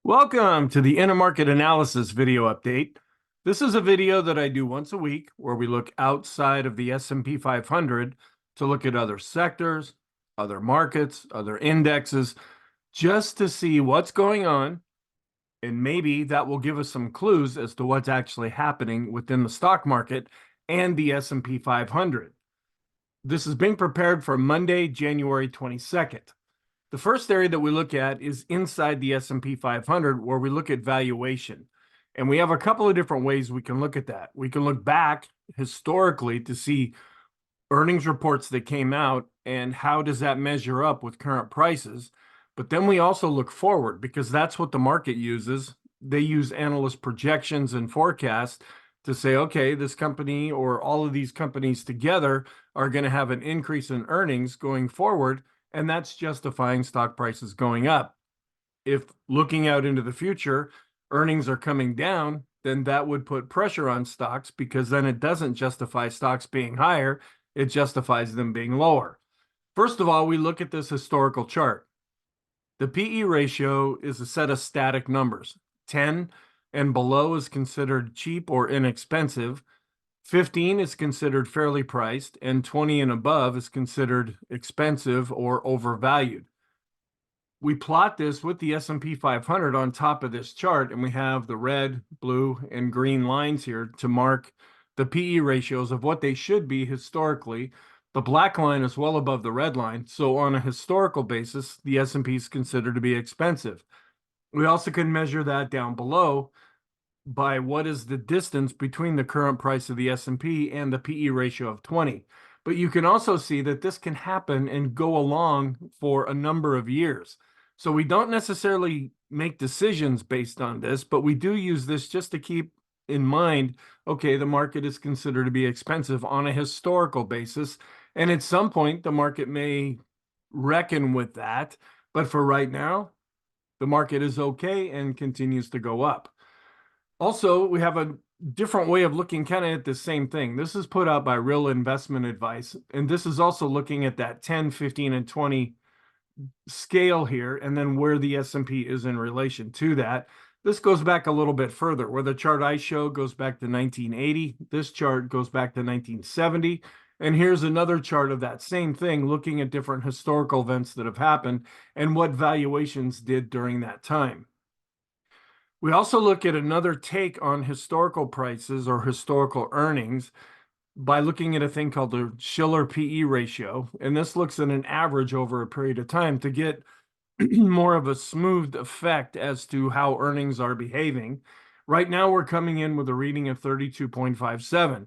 Welcome to the InterMarket Analysis video update. This is a video that I do once a week where we look outside of the S&P 500 to look at other sectors, other markets, other indexes, just to see what's going on, and maybe that will give us some clues as to what's actually happening within the stock market and the S&P 500. This is being prepared for Monday, January 22nd. The first area that we look at is inside the S&P 500, where we look at valuation. And we have a couple of different ways we can look at that. We can look back historically to see earnings reports that came out and how does that measure up with current prices. But then we also look forward because that's what the market uses. They use analyst projections and forecasts to say, okay, this company or all of these companies together are going to have an increase in earnings going forward. And that's justifying stock prices going up. If looking out into the future, earnings are coming down, then that would put pressure on stocks because then it doesn't justify stocks being higher, it justifies them being lower. First of all, we look at this historical chart. The PE ratio is a set of static numbers. 10 and below is considered cheap or inexpensive. 15 is considered fairly priced, and 20 and above is considered expensive or overvalued. We plot this with the S&P 500 on top of this chart, and we have the red, blue, and green lines here to mark the PE ratios of what they should be historically. The black line is well above the red line, so on a historical basis, the S&P is considered to be expensive. We also can measure that down below by what is the distance between the current price of the S&P and the PE ratio of 20. But you can also see that this can happen and go along for a number of years. So we don't necessarily make decisions based on this, but we do use this just to keep in mind, okay, the market is considered to be expensive on a historical basis. And at some point, the market may reckon with that. But for right now, the market is okay and continues to go up. Also, we have a different way of looking kind of at the same thing. This is put out by Real Investment Advice, and this is also looking at that 10, 15, and 20 scale here, and then where the S&P is in relation to that. This goes back a little bit further, where the chart I show goes back to 1980. This chart goes back to 1970. And here's another chart of that same thing, looking at different historical events that have happened and what valuations did during that time. We also look at another take on historical prices or historical earnings by looking at a thing called the Shiller PE ratio. And this looks at an average over a period of time to get more of a smoothed effect as to how earnings are behaving. Right now, we're coming in with a reading of 32.57.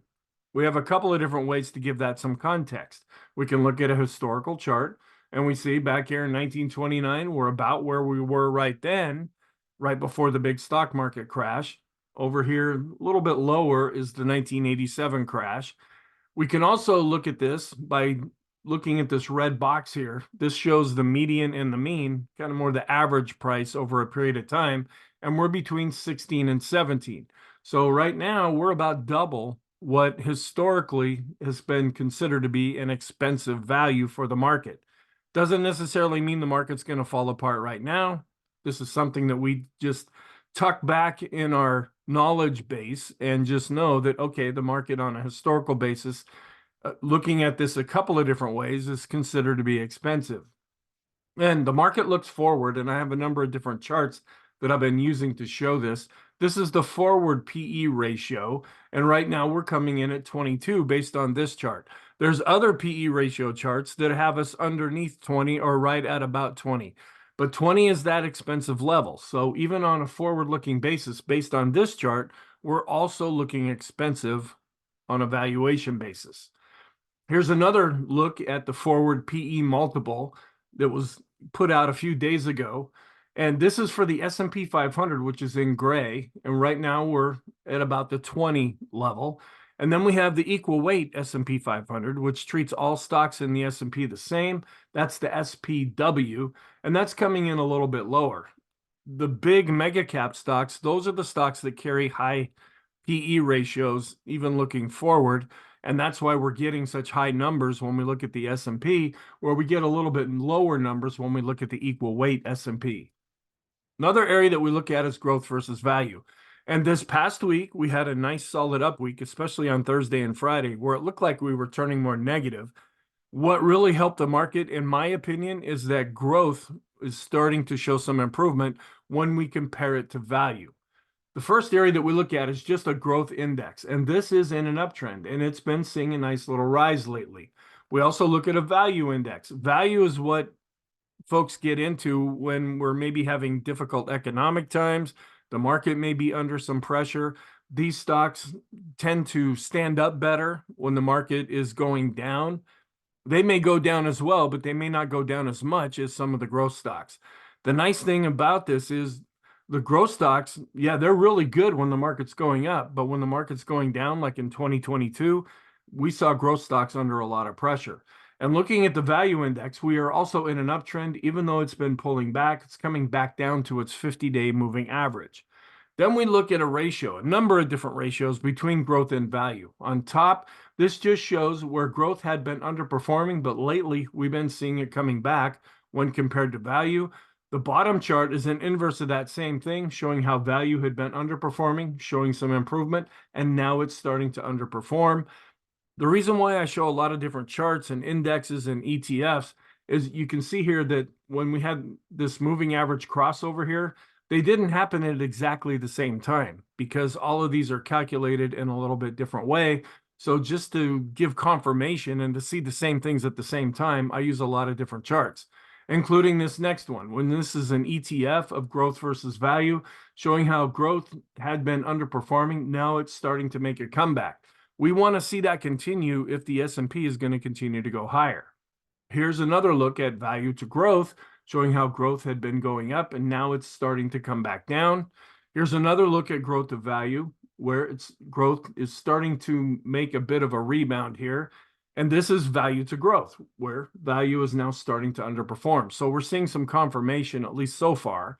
We have a couple of different ways to give that some context. We can look at a historical chart, and we see back here in 1929, we're about where we were right then, right before the big stock market crash. Over here, a little bit lower, is the 1987 crash. We can also look at this by looking at this red box here. This shows the median and the mean, kind of more the average price over a period of time, and we're between 16 and 17. So right now, we're about double what historically has been considered to be an expensive value for the market. Doesn't necessarily mean the market's going to fall apart right now. This is something that we just tuck back in our knowledge base and just know that, okay, the market on a historical basis, looking at this a couple of different ways, is considered to be expensive. And the market looks forward, and I have a number of different charts that I've been using to show this. This is the forward PE ratio, and right now we're coming in at 22 based on this chart. There's other PE ratio charts that have us underneath 20 or right at about 20. But 20 is that expensive level. So even on a forward-looking basis, based on this chart, we're also looking expensive on a valuation basis. Here's another look at the forward PE multiple that was put out a few days ago. And this is for the S&P 500, which is in gray. And right now we're at about the 20 level. And then we have the equal weight S&P 500, which treats all stocks in the S&P the same. That's the SPW, and that's coming in a little bit lower. The big mega cap stocks, those are the stocks that carry high PE ratios, even looking forward. And that's why we're getting such high numbers when we look at the S&P, where we get a little bit lower numbers when we look at the equal weight S&P. Another area that we look at is growth versus value. And this past week, we had a nice solid up week, especially on Thursday and Friday, where it looked like we were turning more negative. What really helped the market, in my opinion, is that growth is starting to show some improvement when we compare it to value. The first area that we look at is just a growth index, and this is in an uptrend, and it's been seeing a nice little rise lately. We also look at a value index. Value is what folks get into when we're maybe having difficult economic times. The market may be under some pressure. These stocks tend to stand up better when the market is going down. They may go down as well, but they may not go down as much as some of the growth stocks. The nice thing about this is the growth stocks, yeah, they're really good when the market's going up, but when the market's going down, like in 2022, we saw growth stocks under a lot of pressure. And looking at the value index, we are also in an uptrend. Even though it's been pulling back, it's coming back down to its 50-day moving average. Then we look at a ratio, a number of different ratios between growth and value. On top, this just shows where growth had been underperforming, but lately we've been seeing it coming back when compared to value. The bottom chart is an inverse of that same thing, showing how value had been underperforming, showing some improvement, and now it's starting to underperform. The reason why I show a lot of different charts and indexes and ETFs is you can see here that when we had this moving average crossover here, they didn't happen at exactly the same time because all of these are calculated in a little bit different way. So just to give confirmation and to see the same things at the same time, I use a lot of different charts, including this next one. When this is an ETF of growth versus value, showing how growth had been underperforming, now it's starting to make a comeback. We want to see that continue if the S&P is going to continue to go higher. Here's another look at value to growth, showing how growth had been going up and now it's starting to come back down. Here's another look at growth of value, where its growth is starting to make a bit of a rebound here. And this is value to growth, where value is now starting to underperform. So we're seeing some confirmation, at least so far.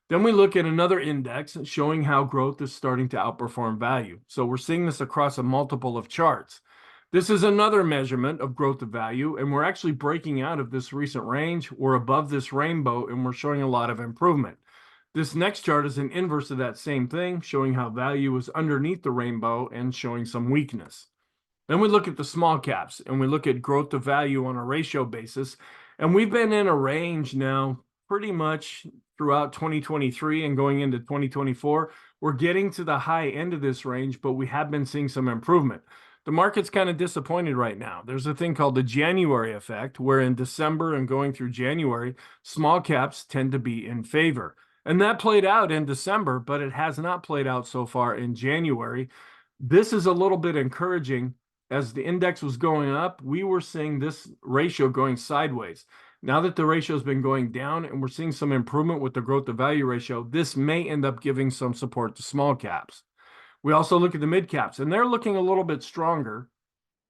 Then we look at another index showing how growth is starting to outperform value. So we're seeing this across a multiple of charts. This is another measurement of growth of value, and we're actually breaking out of this recent range. We're above this rainbow, and we're showing a lot of improvement. This next chart is an inverse of that same thing, showing how value is underneath the rainbow and showing some weakness. Then we look at the small caps, and we look at growth to value on a ratio basis, and we've been in a range now pretty much throughout 2023 and going into 2024. We're getting to the high end of this range, but we have been seeing some improvement. The market's kind of disappointed right now. There's a thing called the January effect, where in December and going through January, small caps tend to be in favor. And that played out in December, but it has not played out so far in January. This is a little bit encouraging. As the index was going up, we were seeing this ratio going sideways. Now that the ratio has been going down and we're seeing some improvement with the growth to value ratio, this may end up giving some support to small caps. We also look at the mid caps, and they're looking a little bit stronger.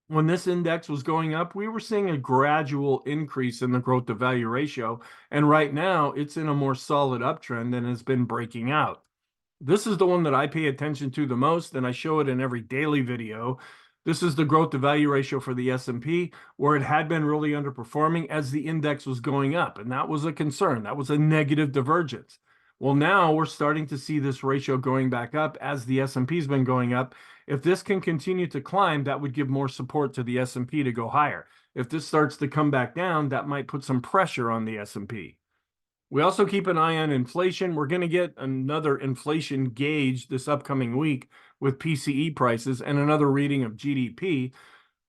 When this index was going up, we were seeing a gradual increase in the growth to value ratio. And right now, it's in a more solid uptrend and has been breaking out. This is the one that I pay attention to the most, and I show it in every daily video. This is the growth to value ratio for the S&P, where it had been really underperforming as the index was going up. And that was a concern. That was a negative divergence. Well, now we're starting to see this ratio going back up as the S&P has been going up. If this can continue to climb, that would give more support to the S&P to go higher. If this starts to come back down, that might put some pressure on the S&P. We also keep an eye on inflation. We're going to get another inflation gauge this upcoming week with PCE prices and another reading of GDP.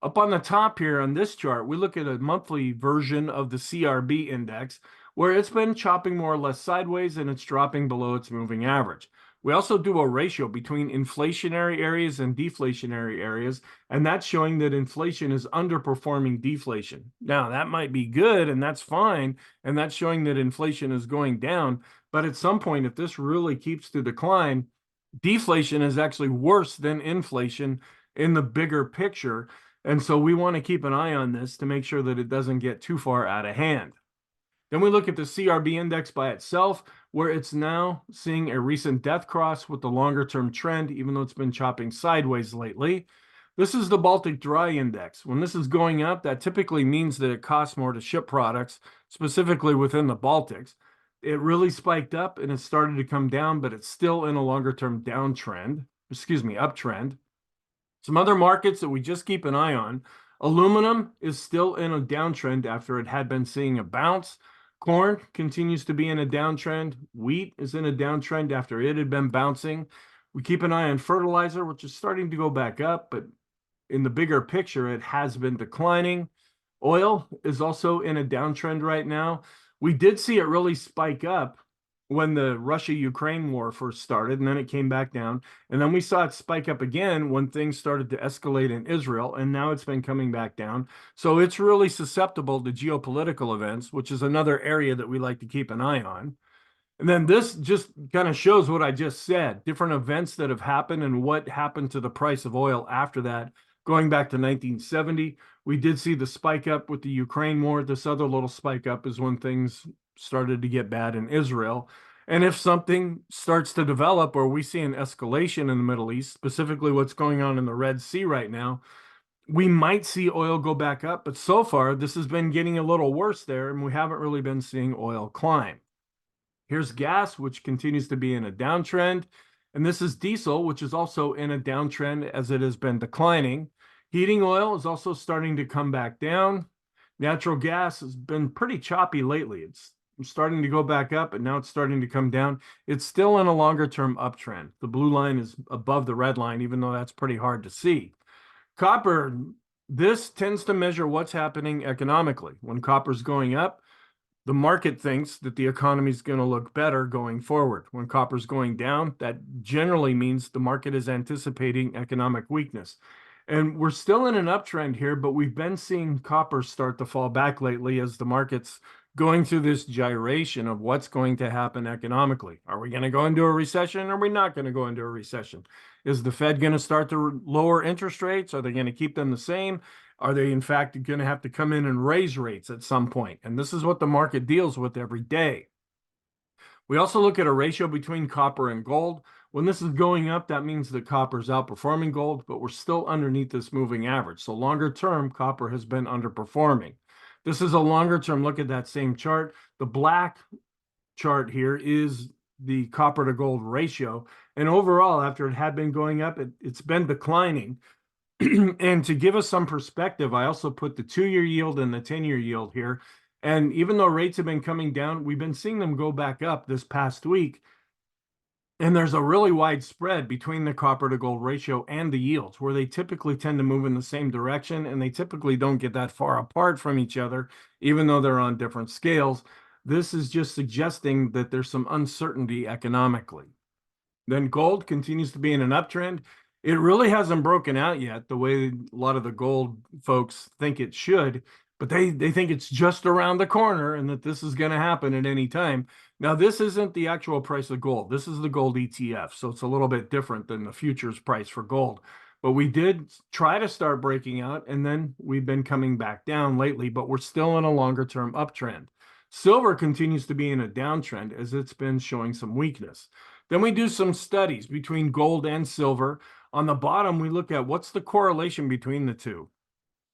Up on the top here on this chart, we look at a monthly version of the CRB index, where it's been chopping more or less sideways and it's dropping below its moving average. We also do a ratio between inflationary areas and deflationary areas, and that's showing that inflation is underperforming deflation. Now, that might be good, and that's fine, and that's showing that inflation is going down, but at some point, if this really keeps to decline, deflation is actually worse than inflation in the bigger picture, and so we want to keep an eye on this to make sure that it doesn't get too far out of hand. Then we look at the CRB index by itself, where it's now seeing a recent death cross with the longer-term trend, even though it's been chopping sideways lately. This is the Baltic Dry Index. When this is going up, that typically means that it costs more to ship products, specifically within the Baltics. it really spiked up and it started to come down, but it's still in a longer term downtrend, uptrend. Some other markets that we just keep an eye on. Aluminum is still in a downtrend after it had been seeing a bounce. Corn continues to be in a downtrend. Wheat is in a downtrend after it had been bouncing. We keep an eye on fertilizer, which is starting to go back up, but in the bigger picture, it has been declining. Oil is also in a downtrend right now. We did see it really spike up when the Russia-Ukraine war first started, and then it came back down. And then we saw it spike up again when things started to escalate in Israel, and now it's been coming back down. So it's really susceptible to geopolitical events, which is another area that we like to keep an eye on. And then this just kind of shows what I just said, different events that have happened and what happened to the price of oil after that. Going back to 1970, we did see the spike up with the Ukraine war. This other little spike up is when things started to get bad in Israel. And if something starts to develop or we see an escalation in the Middle East, specifically what's going on in the Red Sea right now, we might see oil go back up. But so far, this has been getting a little worse there, and we haven't really been seeing oil climb. Here's gas, which continues to be in a downtrend. And this is diesel, which is also in a downtrend as it has been declining. Heating oil is also starting to come back down. Natural gas has been pretty choppy lately. It's starting to go back up, and now it's starting to come down. It's still in a longer-term uptrend. The blue line is above the red line, even though that's pretty hard to see. Copper, this tends to measure what's happening economically. When copper's going up, the market thinks that the economy is going to look better going forward. When copper's going down, that generally means the market is anticipating economic weakness. And we're still in an uptrend here, but we've been seeing copper start to fall back lately as the market's going through this gyration of what's going to happen economically. Are we going to go into a recession? Or are we not going to go into a recession? Is the Fed going to start to lower interest rates? Are they going to keep them the same? Are they, in fact, going to have to come in and raise rates at some point? And this is what the market deals with every day. We also look at a ratio between copper and gold. When this is going up, that means that copper is outperforming gold, but we're still underneath this moving average. So longer term, copper has been underperforming. This is a longer term look at that same chart. The black chart here is the copper to gold ratio. And overall, after it had been going up, it's been declining. And to give us some perspective, I also put the 2-year yield and the 10-year yield here. And even though rates have been coming down, we've been seeing them go back up this past week. And there's a really wide spread between the copper to gold ratio and the yields, where they typically tend to move in the same direction, and they typically don't get that far apart from each other, even though they're on different scales. This is just suggesting that there's some uncertainty economically. Then gold continues to be in an uptrend. It really hasn't broken out yet the way a lot of the gold folks think it should, but they think it's just around the corner and that this is going to happen at any time. Now, this isn't the actual price of gold. This is the gold ETF, so it's a little bit different than the futures price for gold. But we did try to start breaking out, and then we've been coming back down lately, but we're still in a longer-term uptrend. Silver continues to be in a downtrend as it's been showing some weakness. Then we do some studies between gold and silver. On the bottom, we look at what's the correlation between the two.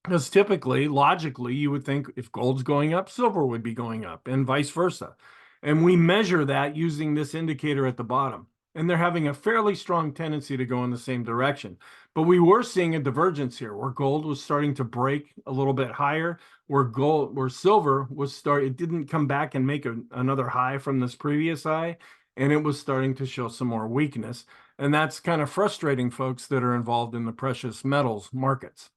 Because typically, logically, you would think if gold's going up, silver would be going up, and vice versa. And we measure that using this indicator at the bottom. And they're having a fairly strong tendency to go in the same direction. But we were seeing a divergence here where gold was starting to break a little bit higher, where silver was it didn't come back and make another high from this previous high, and it was starting to show some more weakness. And that's kind of frustrating folks that are involved in the precious metals markets.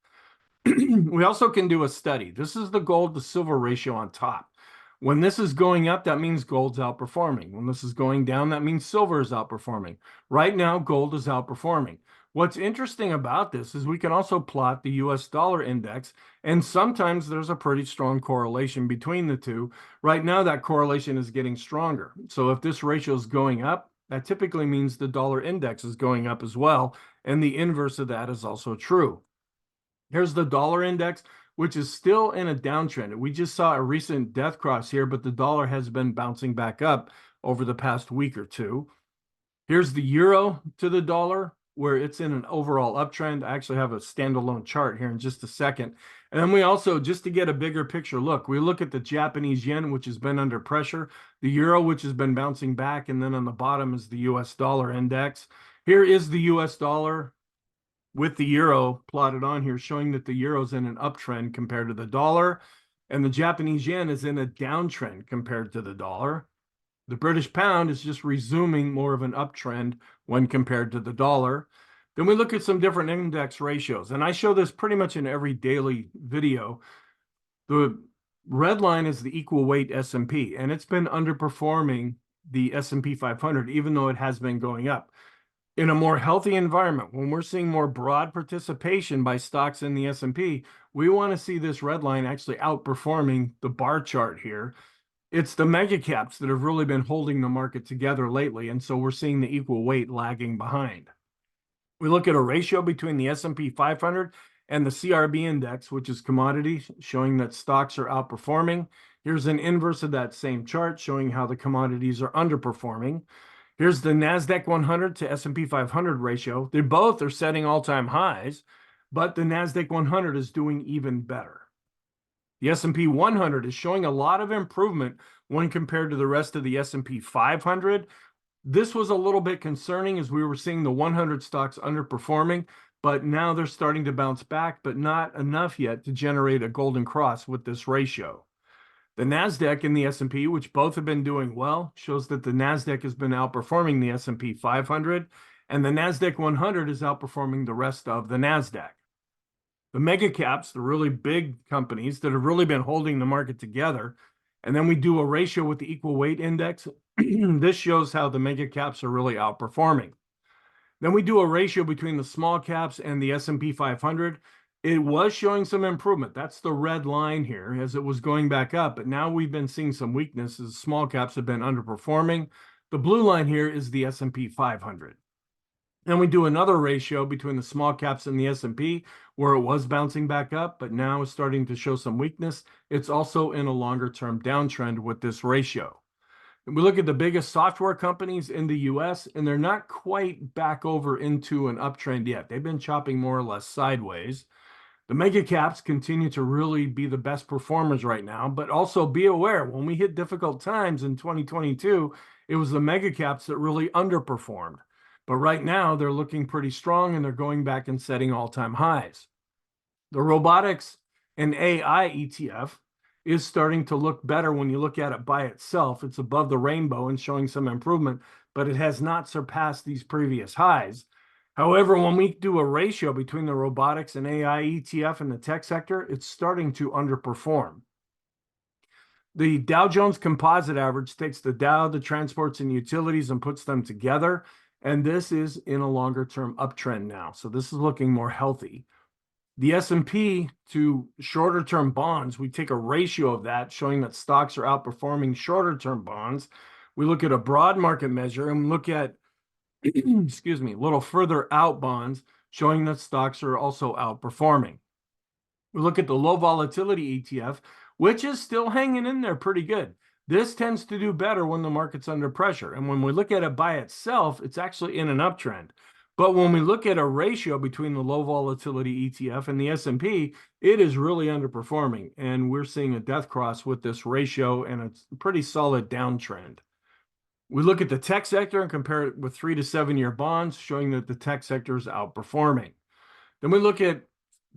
We also can do a study. This is the gold to silver ratio on top. When this is going up, that means gold's outperforming. When this is going down, that means silver is outperforming. Right now, gold is outperforming. What's interesting about this is we can also plot the US dollar index, and sometimes there's a pretty strong correlation between the two. Right now, that correlation is getting stronger. So if this ratio is going up, that typically means the dollar index is going up as well, and the inverse of that is also true. Here's the dollar index, which is still in a downtrend. We just saw a recent death cross here, but the dollar has been bouncing back up over the past week or two. Here's the euro to the dollar, where it's in an overall uptrend. I actually have a standalone chart here in just a second. And then we also, just to get a bigger picture look, we look at the Japanese yen, which has been under pressure. the euro, which has been bouncing back, and then on the bottom is the US dollar index. Here is the US dollar with the euro plotted on here, showing that the euro's in an uptrend compared to the dollar, and the Japanese yen is in a downtrend compared to the dollar. The British pound is just resuming more of an uptrend when compared to the dollar. Then we look at some different index ratios, and I show this pretty much in every daily video. The red line is the equal weight S&P, and it's been underperforming the S&P 500, even though it has been going up. In a more healthy environment, when we're seeing more broad participation by stocks in the S&P, we want to see this red line actually outperforming the bar chart here. It's the mega caps that have really been holding the market together lately, and so we're seeing the equal weight lagging behind. We look at a ratio between the S&P 500 and the CRB index, which is commodities, showing that stocks are outperforming. Here's an inverse of that same chart showing how the commodities are underperforming. Here's the NASDAQ 100 to S&P 500 ratio. They both are setting all-time highs, but the NASDAQ 100 is doing even better. The S&P 100 is showing a lot of improvement when compared to the rest of the S&P 500. This was a little bit concerning as we were seeing the 100 stocks underperforming, but now they're starting to bounce back, but not enough yet to generate a golden cross with this ratio. The NASDAQ and the S&P, which both have been doing well, shows that the NASDAQ has been outperforming the S&P 500, and the NASDAQ 100 is outperforming the rest of the NASDAQ. The mega caps, the really big companies that have really been holding the market together, and then we do a ratio with the equal weight index. This shows how the mega caps are really outperforming. Then we do a ratio between the small caps and the S&P 500. It was showing some improvement. That's the red line here as it was going back up, but now we've been seeing some weakness as small caps have been underperforming. The blue line here is the S&P 500. Then we do another ratio between the small caps and the S&P where it was bouncing back up, but now is starting to show some weakness. It's also in a longer-term downtrend with this ratio. We look at the biggest software companies in the US, and they're not quite back over into an uptrend yet. They've been chopping more or less sideways. The mega caps continue to really be the best performers right now, but also be aware when we hit difficult times in 2022, it was the mega caps that really underperformed. But right now they're looking pretty strong and they're going back and setting all-time highs. The robotics and AI ETF is starting to look better when you look at it by itself. It's above the rainbow and showing some improvement, but it has not surpassed these previous highs. However, when we do a ratio between the robotics and AI ETF and the tech sector, it's starting to underperform. The Dow Jones Composite Average takes the Dow, the transports, and utilities and puts them together, and this is in a longer-term uptrend now. So this is looking more healthy. The S&P to shorter-term bonds, we take a ratio of that, showing that stocks are outperforming shorter-term bonds. We look at a broad market measure and look at excuse me, a little further out bonds, showing that stocks are also outperforming. We look at the low volatility ETF, which is still hanging in there pretty good. This tends to do better when the market's under pressure. And when we look at it by itself, it's actually in an uptrend. But when we look at a ratio between the low volatility ETF and the S&P, it is really underperforming. And we're seeing a death cross with this ratio and a pretty solid downtrend. We look at the tech sector and compare it with 3 to 7 year bonds, showing that the tech sector is outperforming. Then we look at,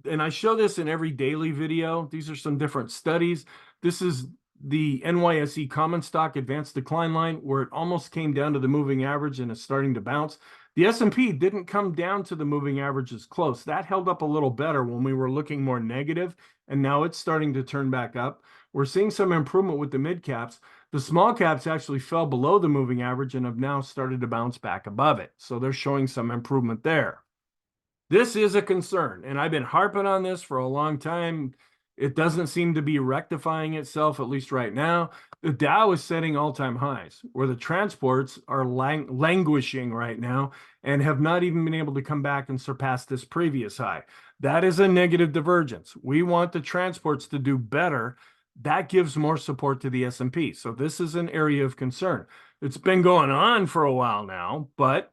and I show this in every daily video, these are some different studies. This is the NYSE common stock advanced decline line where it almost came down to the moving average and is starting to bounce. The S&P didn't come down to the moving averages close. That held up a little better when we were looking more negative, and now it's starting to turn back up. We're seeing some improvement with the mid caps. The small caps actually fell below the moving average and have now started to bounce back above it. So they're showing some improvement there. This is a concern, and I've been harping on this for a long time. It doesn't seem to be rectifying itself, at least right now. The Dow is setting all-time highs, where the transports are languishing right now and have not even been able to come back and surpass this previous high. That is a negative divergence. We want the transports to do better. That gives more support to the S&P. So this is an area of concern. It's been going on for a while now, but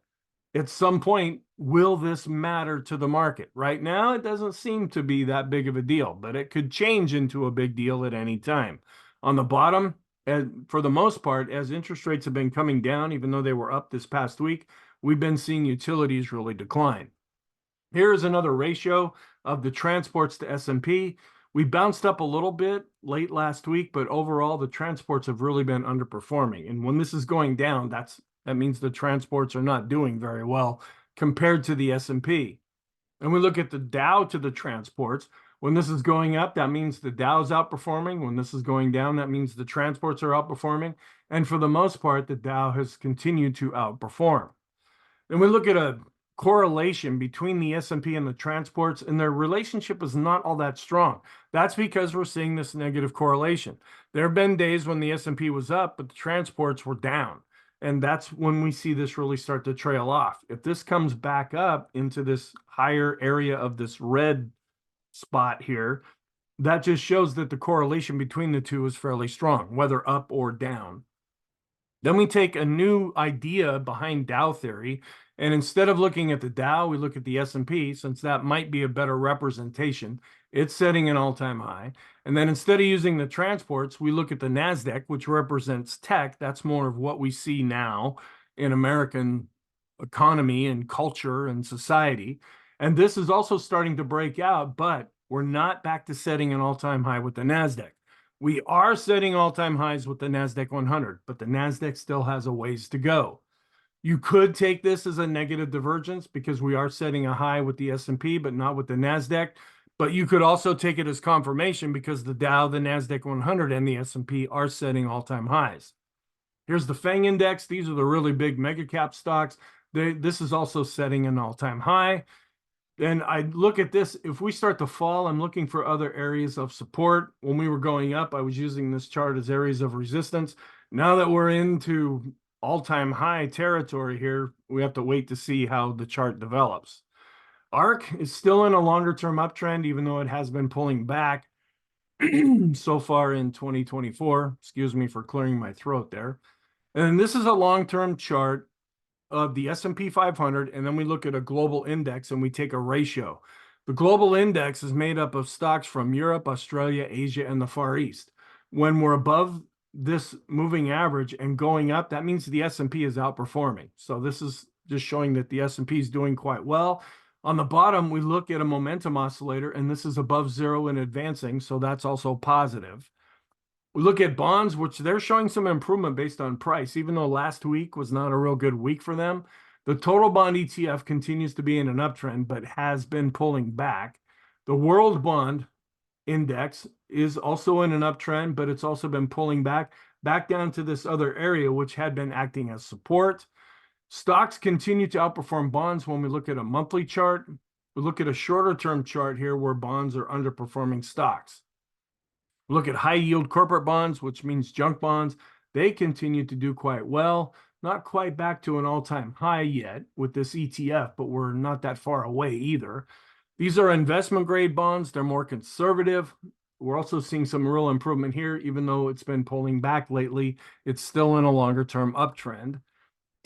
at some point, will this matter to the market? Right now, it doesn't seem to be that big of a deal, but it could change into a big deal at any time. On the bottom, And for the most part, as interest rates have been coming down, even though they were up this past week, we've been seeing utilities really decline. Here is another ratio of the transports to S&P. We bounced up a little bit late last week, but overall the transports have really been underperforming. And when this is going down, that means the transports are not doing very well compared to the S&P. And we look at the Dow to the transports. When this is going up, that means the Dow's outperforming. When this is going down, that means the transports are outperforming. And for the most part, the Dow has continued to outperform. Then we look at a correlation between the S&P and the transports, and their relationship is not all that strong. That's because we're seeing this negative correlation. There have been days when the S&P was up, but the transports were down. And that's when we see this really start to trail off. If this comes back up into this higher area of this red spot here, that just shows that the correlation between the two is fairly strong, whether up or down. Then we take a new idea behind Dow theory, and instead of looking at the Dow, we look at the S&P, since that might be a better representation. It's setting an all-time high. And then instead of using the transports, we look at the NASDAQ, which represents tech. That's more of what we see now in American economy and culture and society. And this is also starting to break out, but we're not back to setting an all-time high with the NASDAQ. We are setting all-time highs with the NASDAQ 100, but the NASDAQ still has a ways to go. You could take this as a negative divergence because we are setting a high with the S&P, but not with the NASDAQ. But you could also take it as confirmation because the Dow, the NASDAQ 100, and the S&P are setting all-time highs. Here's the FANG index. These are the really big mega cap stocks. This is also setting an all-time high. And I look at this, if we start to fall, I'm looking for other areas of support. When we were going up, I was using this chart as areas of resistance. Now that we're into all-time high territory here, we have to wait to see how the chart develops. ARK is still in a longer-term uptrend, even though it has been pulling back so far in 2024. Excuse me for clearing my throat there. And this is a long-term chart of the S&P 500, and then we look at a global index and we take a ratio. The global index is made up of stocks from Europe, Australia, Asia, and the Far East. When we're above this moving average and going up, that means the S&P is outperforming. So this is just showing that the S&P is doing quite well. On the bottom, we look at a momentum oscillator, and this is above zero and advancing, so that's also positive. We look at bonds, which they're showing some improvement based on price, even though last week was not a real good week for them. The total bond ETF continues to be in an uptrend, but has been pulling back. The world bond index is also in an uptrend, but it's also been pulling back down to this other area, which had been acting as support. Stocks continue to outperform bonds when we look at a monthly chart. We look at a shorter term chart here where bonds are underperforming stocks. Look at high yield corporate bonds, which means junk bonds. They continue to do quite well. Not quite back to an all-time high yet with this ETF, but we're not that far away either. These are investment grade bonds. They're more conservative. We're also seeing some real improvement here, even though it's been pulling back lately. It's still in a longer term uptrend.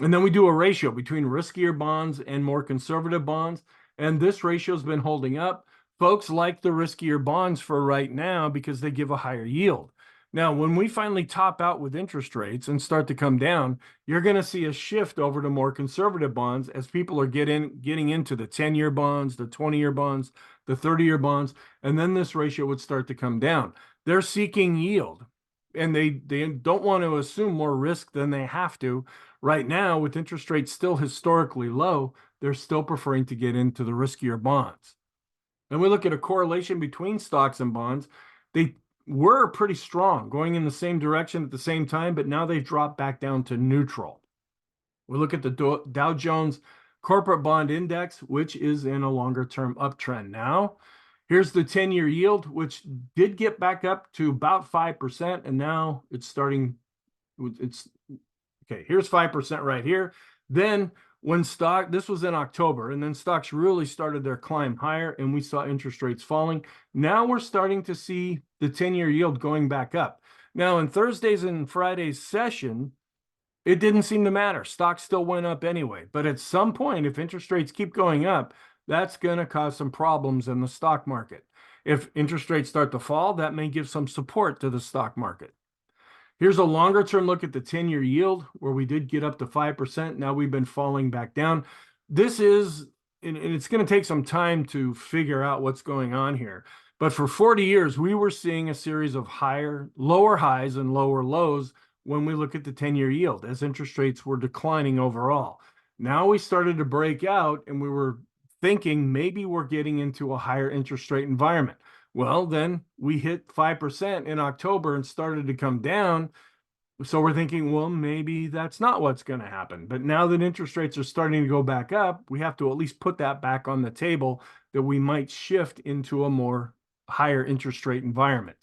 And then we do a ratio between riskier bonds and more conservative bonds. And this ratio has been holding up. Folks like the riskier bonds for right now because they give a higher yield. Now, when we finally top out with interest rates and start to come down, you're going to see a shift over to more conservative bonds as people are getting into the 10-year bonds, the 20-year bonds, the 30-year bonds, and then this ratio would start to come down. They're seeking yield, and they don't want to assume more risk than they have to. Right now, with interest rates still historically low, they're still preferring to get into the riskier bonds. And we look at a correlation between stocks and bonds. They were pretty strong, going in the same direction at the same time, but now they've dropped back down to neutral. We look at the Dow Jones Corporate Bond Index, which is in a longer-term uptrend now. Here's the 10-year yield, which did get back up to about 5%, and now it's starting, okay, here's 5% right here. Then when this was in October, and then stocks really started their climb higher, and we saw interest rates falling. Now we're starting to see the 10-year yield going back up. Now in Thursday's and Friday's session, it didn't seem to matter. Stocks still went up anyway. But at some point, if interest rates keep going up, that's going to cause some problems in the stock market. If interest rates start to fall, that may give some support to the stock market. Here's a longer term look at the 10-year yield where we did get up to 5%. Now we've been falling back down. This is, and it's going to take some time to figure out what's going on here. But for 40 years, we were seeing a series of lower highs and lower lows when we look at the 10-year yield as interest rates were declining overall. Now we started to break out and we were thinking maybe we're getting into a higher interest rate environment. Well, then we hit 5% in October and started to come down. So we're thinking, well, maybe that's not what's going to happen. But now that interest rates are starting to go back up, we have to at least put that back on the table that we might shift into a more higher interest rate environment.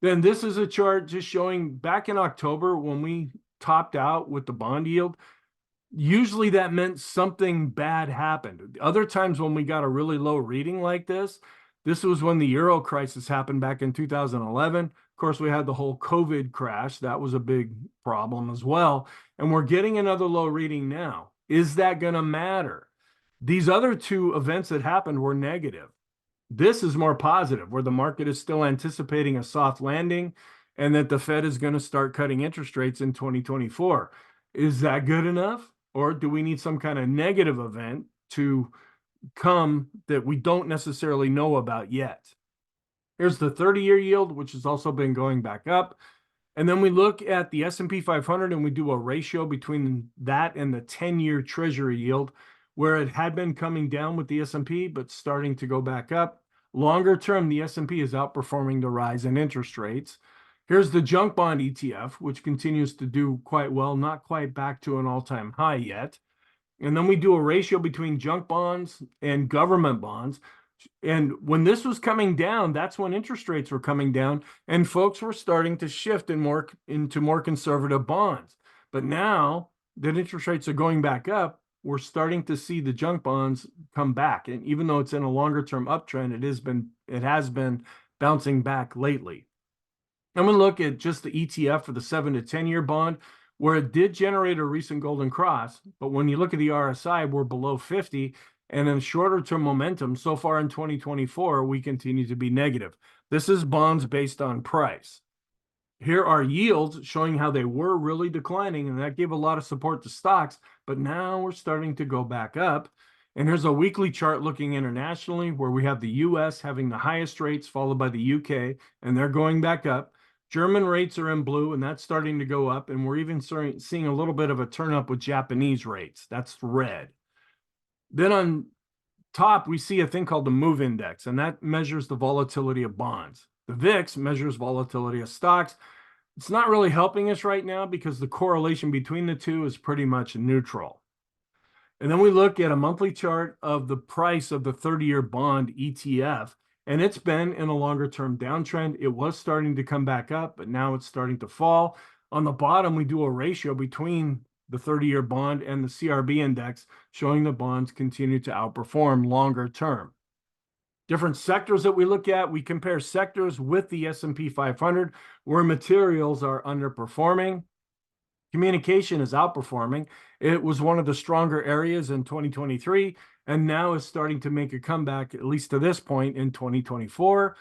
Then this is a chart just showing back in October when we topped out with the bond yield. Usually that meant something bad happened. Other times when we got a really low reading like this was when the Euro crisis happened back in 2011. Of course, we had the whole COVID crash. That was a big problem as well. And we're getting another low reading now. Is that going to matter? These other two events that happened were negative. This is more positive, where the market is still anticipating a soft landing and that the Fed is going to start cutting interest rates in 2024. Is that good enough? Or do we need some kind of negative event to come that we don't necessarily know about yet? Here's the 30-year yield, which has also been going back up. And then we look at the S&P 500 and we do a ratio between that and the 10-year Treasury yield, where it had been coming down with the S&P, but starting to go back up. Longer term, the S&P is outperforming the rise in interest rates. Here's the junk bond ETF, which continues to do quite well, not quite back to an all-time high yet. And then we do a ratio between junk bonds and government bonds. And when this was coming down, that's when interest rates were coming down and folks were starting to shift into more conservative bonds. But now that interest rates are going back up, we're starting to see the junk bonds come back. And even though it's in a longer term uptrend, it has been bouncing back lately. I'm going to look at just the ETF for the 7 to 10-year bond, where it did generate a recent golden cross. But when you look at the RSI, we're below 50. And in shorter term momentum, so far in 2024, we continue to be negative. This is bonds based on price. Here are yields showing how they were really declining, and that gave a lot of support to stocks. But now we're starting to go back up. And here's a weekly chart looking internationally, where we have the US having the highest rates, followed by the UK, and they're going back up. German rates are in blue, and that's starting to go up. And we're even seeing a little bit of a turn up with Japanese rates. That's red. Then on top, we see a thing called the MOVE index, and that measures the volatility of bonds. The VIX measures volatility of stocks. It's not really helping us right now because the correlation between the two is pretty much neutral. And then we look at a monthly chart of the price of the 30-year bond ETF, and it's been in a longer-term downtrend. It was starting to come back up, but now it's starting to fall. On the bottom, we do a ratio between the 30-year bond and the CRB index, showing the bonds continue to outperform longer term. Different sectors that we look at, we compare sectors with the S&P 500, where materials are underperforming. Communication is outperforming. It was one of the stronger areas in 2023, and now is starting to make a comeback, at least to this point in 2024.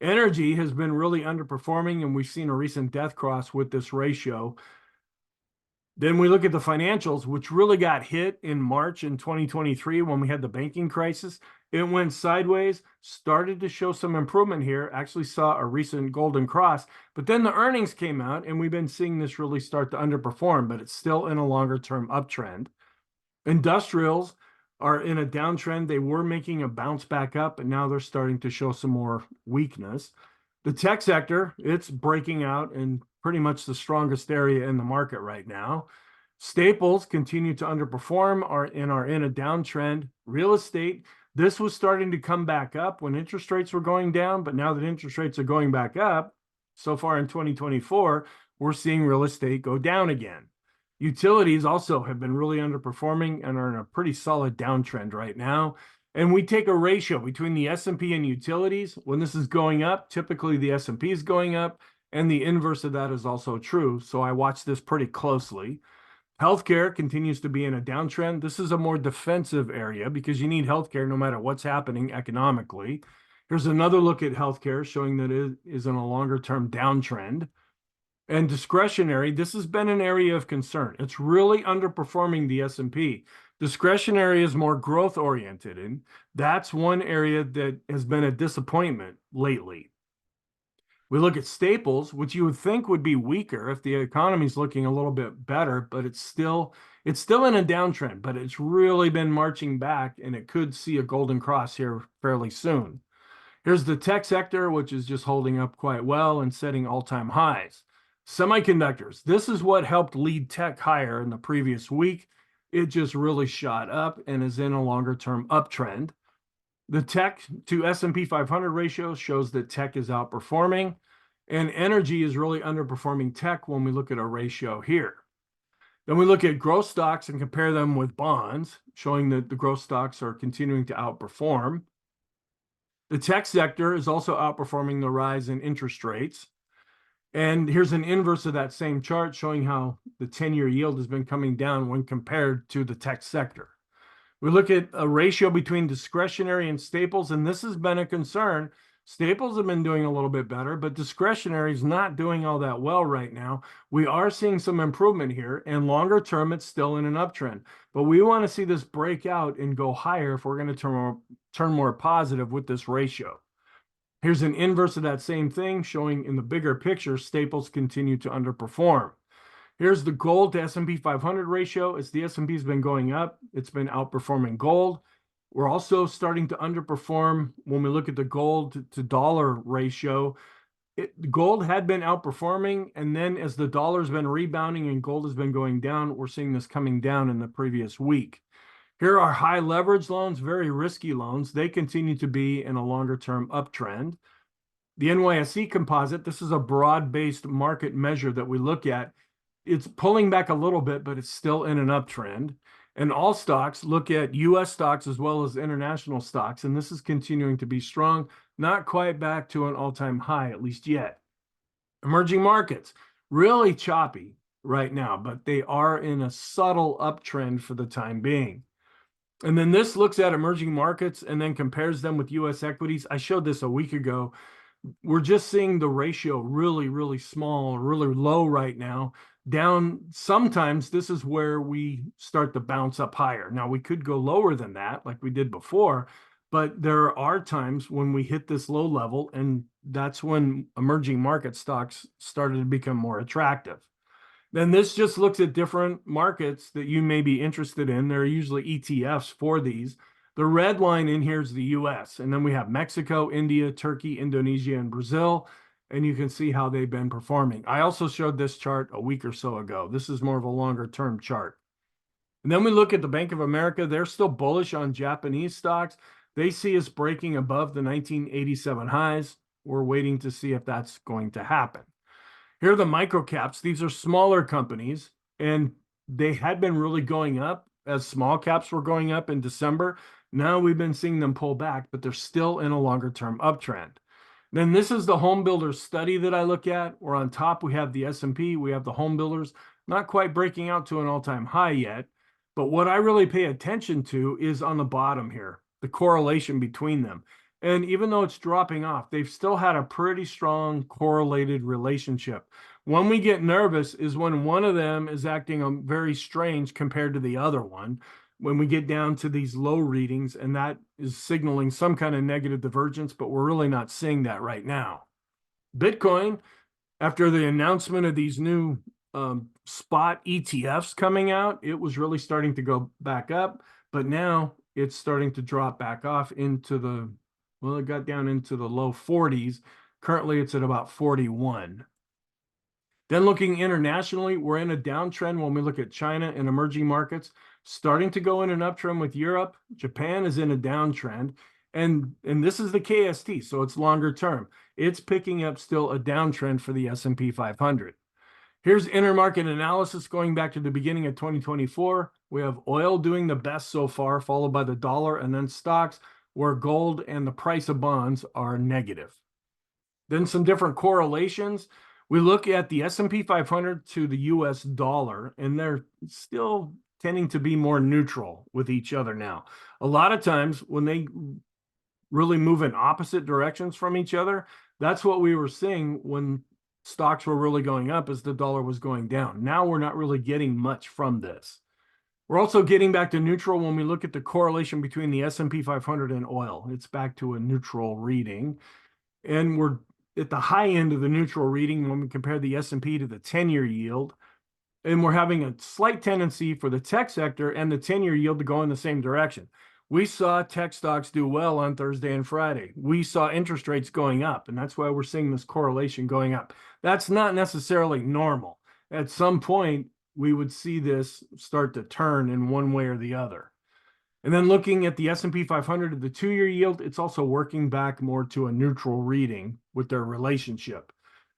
Energy has been really underperforming, and we've seen a recent death cross with this ratio. Then we look at the financials, which really got hit in March in 2023 when we had the banking crisis. It went sideways, started to show some improvement here, actually saw a recent golden cross, but then the earnings came out and we've been seeing this really start to underperform, but it's still in a longer term uptrend. Industrials are in a downtrend. They were making a bounce back up, and now they're starting to show some more weakness. The tech sector, it's breaking out in pretty much the strongest area in the market right now. Staples continue to underperform, are in a downtrend. Real estate, this was starting to come back up when interest rates were going down, but now that interest rates are going back up, so far in 2024, we're seeing real estate go down again. Utilities also have been really underperforming and are in a pretty solid downtrend right now. And we take a ratio between the S&P and utilities. When this is going up, typically the S&P is going up, and the inverse of that is also true. So I watch this pretty closely. Healthcare continues to be in a downtrend. This is a more defensive area because you need healthcare no matter what's happening economically. Here's another look at healthcare showing that it is in a longer term downtrend. And discretionary, this has been an area of concern. It's really underperforming the S&P. Discretionary is more growth oriented, and that's one area that has been a disappointment lately. We look at staples, which you would think would be weaker if the economy is looking a little bit better, but it's still in a downtrend, but it's really been marching back, and it could see a golden cross here fairly soon. Here's the tech sector, which is just holding up quite well and setting all-time highs. Semiconductors, this is what helped lead tech higher in the previous week. It just really shot up and is in a longer-term uptrend. The tech to S&P 500 ratio shows that tech is outperforming, and energy is really underperforming tech when we look at a ratio here. Then we look at growth stocks and compare them with bonds, showing that the growth stocks are continuing to outperform. The tech sector is also outperforming the rise in interest rates. And here's an inverse of that same chart showing how the 10-year yield has been coming down when compared to the tech sector. We look at a ratio between discretionary and staples, and this has been a concern. Staples have been doing a little bit better, but discretionary is not doing all that well right now. We are seeing some improvement here, and longer term, it's still in an uptrend. But we want to see this break out and go higher if we're going to turn more positive with this ratio. Here's an inverse of that same thing showing in the bigger picture, staples continue to underperform. Here's the gold to S&P 500 ratio. As the S&P has been going up, it's been outperforming gold. We're also starting to underperform when we look at the gold to dollar ratio. Gold had been outperforming, and then as the dollar's been rebounding and gold has been going down, we're seeing this coming down in the previous week. Here are high leverage loans, very risky loans. They continue to be in a longer-term uptrend. The NYSE composite, this is a broad-based market measure that we look at. It's pulling back a little bit, but it's still in an uptrend. And all stocks look at U.S. stocks as well as international stocks, and this is continuing to be strong, not quite back to an all-time high, at least yet. Emerging markets, really choppy right now, but they are in a subtle uptrend for the time being. And then this looks at emerging markets and then compares them with U.S. equities. I showed this a week ago. We're just seeing the ratio really, really small, really low right now. Down, sometimes this is where we start to bounce up higher. Now, we could go lower than that like we did before, but there are times when we hit this low level, and that's when emerging market stocks started to become more attractive. Then this just looks at different markets that you may be interested in. There are usually ETFs for these. The red line in here is the US, and then we have Mexico, India, Turkey, Indonesia, and Brazil, and you can see how they've been performing. I also showed this chart a week or so ago. This is more of a longer term chart. And then we look at the Bank of America. They're still bullish on Japanese stocks. They see us breaking above the 1987 highs. We're waiting to see if that's going to happen. Here are the micro caps. These are smaller companies, and they had been really going up as small caps were going up in December. Now we've been seeing them pull back, but they're still in a longer term uptrend. Then this is the home builders study that I look at. Where on top we have the S&P, we have the home builders, not quite breaking out to an all-time high yet. But what I really pay attention to is on the bottom here, the correlation between them. And even though it's dropping off, they've still had a pretty strong correlated relationship. When we get nervous is when one of them is acting very strange compared to the other one. When we get down to these low readings, and that is signaling some kind of negative divergence, but we're really not seeing that right now. Bitcoin, after the announcement of these new spot ETFs coming out, it was really starting to go back up, but now it's starting to drop back off into the, well, it got down into the low 40s. Currently, it's at about 41. Then looking internationally, we're in a downtrend when we look at China and emerging markets, starting to go in an uptrend with Europe. Japan is in a downtrend, and this is the KST, so it's longer term. It's picking up still a downtrend for the S&P 500. Here's InterMarket Analysis going back to the beginning of 2024. We have oil doing the best so far, followed by the dollar, and then stocks, where gold and the price of bonds are negative. Then some different correlations. We look at the S&P 500 to the US dollar, and they're still tending to be more neutral with each other now. A lot of times when they really move in opposite directions from each other, that's what we were seeing when stocks were really going up as the dollar was going down. Now we're not really getting much from this. We're also getting back to neutral when we look at the correlation between the S&P 500 and oil. It's back to a neutral reading. And we're at the high end of the neutral reading when we compare the S&P to the 10-year yield. And we're having a slight tendency for the tech sector and the 10-year yield to go in the same direction. We saw tech stocks do well on Thursday and Friday. We saw interest rates going up, and that's why we're seeing this correlation going up. That's not necessarily normal. At some point, we would see this start to turn in one way or the other. And then looking at the S&P 500, the 2-year yield, it's also working back more to a neutral reading with their relationship.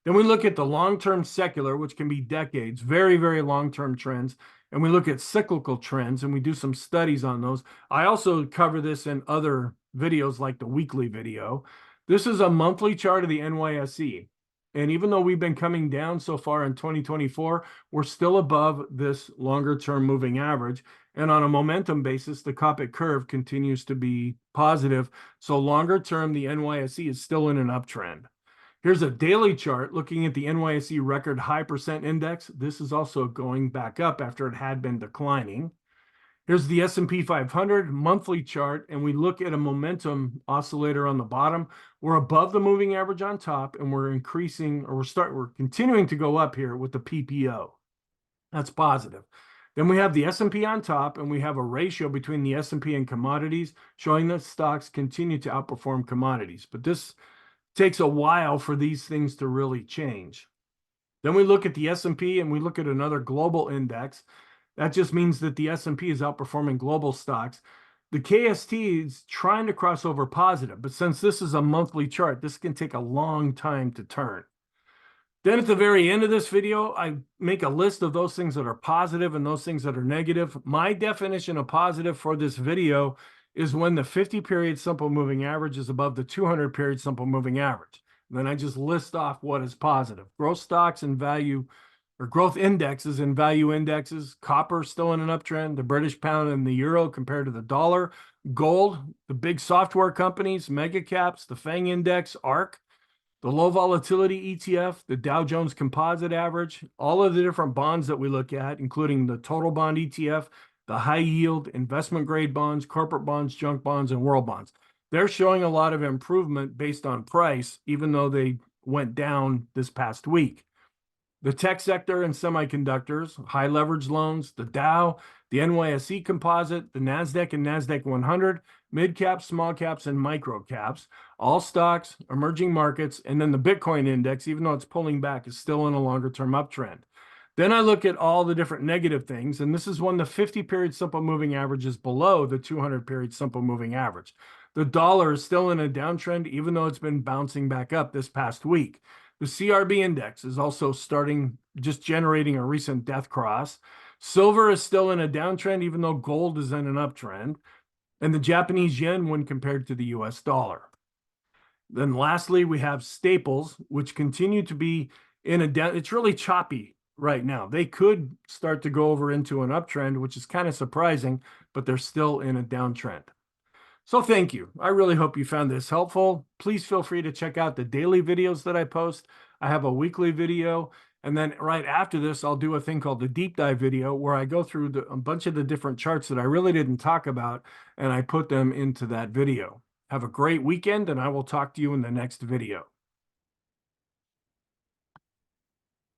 Then we look at the long-term secular, which can be decades, very, very long-term trends. And we look at cyclical trends, and we do some studies on those. I also cover this in other videos like the weekly video. This is a monthly chart of the NYSE. And even though we've been coming down so far in 2024, we're still above this longer-term moving average. And on a momentum basis, the Koppik curve continues to be positive. So longer term, the NYSE is still in an uptrend. Here's a daily chart looking at the NYSE record high percent index. This is also going back up after it had been declining. Here's the S&P 500 monthly chart, and we look at a momentum oscillator on the bottom. We're above the moving average on top, and we're increasing, or we're continuing to go up here with the PPO. That's positive. Then we have the S&P on top, and we have a ratio between the S&P and commodities showing that stocks continue to outperform commodities. But this takes a while for these things to really change. Then we look at the S&P and we look at another global index. That just means that the S&P is outperforming global stocks. The KST is trying to cross over positive, but since this is a monthly chart, this can take a long time to turn. Then at the very end of this video, I make a list of those things that are positive and those things that are negative. My definition of positive for this video is when the 50-period simple moving average is above the 200-period simple moving average. And then I just list off what is positive. Growth stocks and value, or growth indexes and value indexes. Copper still in an uptrend. The British pound and the euro compared to the dollar. Gold, the big software companies, mega caps, the FANG index, ARK. The low volatility ETF, the Dow Jones Composite Average, all of the different bonds that we look at, including the total bond ETF, the high yield, investment grade bonds, corporate bonds, junk bonds, and world bonds. They're showing a lot of improvement based on price, even though they went down this past week. The tech sector and semiconductors, high leverage loans, the Dow, the NYSE composite, the NASDAQ and NASDAQ 100, mid caps, small caps, and micro caps, all stocks, emerging markets, and then the Bitcoin index, even though it's pulling back, is still in a longer term uptrend. Then I look at all the different negative things, and this is when the 50-period simple moving average is below the 200-period simple moving average. The dollar is still in a downtrend, even though it's been bouncing back up this past week. The CRB index is also just generating a recent death cross. Silver is still in a downtrend, even though gold is in an uptrend. And the Japanese yen when compared to the US dollar. Then lastly, we have staples, which continue to be in a down. It's really choppy right now. They could start to go over into an uptrend, which is kind of surprising, but they're still in a downtrend. So thank you. I really hope you found this helpful. Please feel free to check out the daily videos that I post. I have a weekly video. And then right after this, I'll do a thing called the deep dive video where I go through a bunch of the different charts that I really didn't talk about, and I put them into that video. Have a great weekend, and I will talk to you in the next video.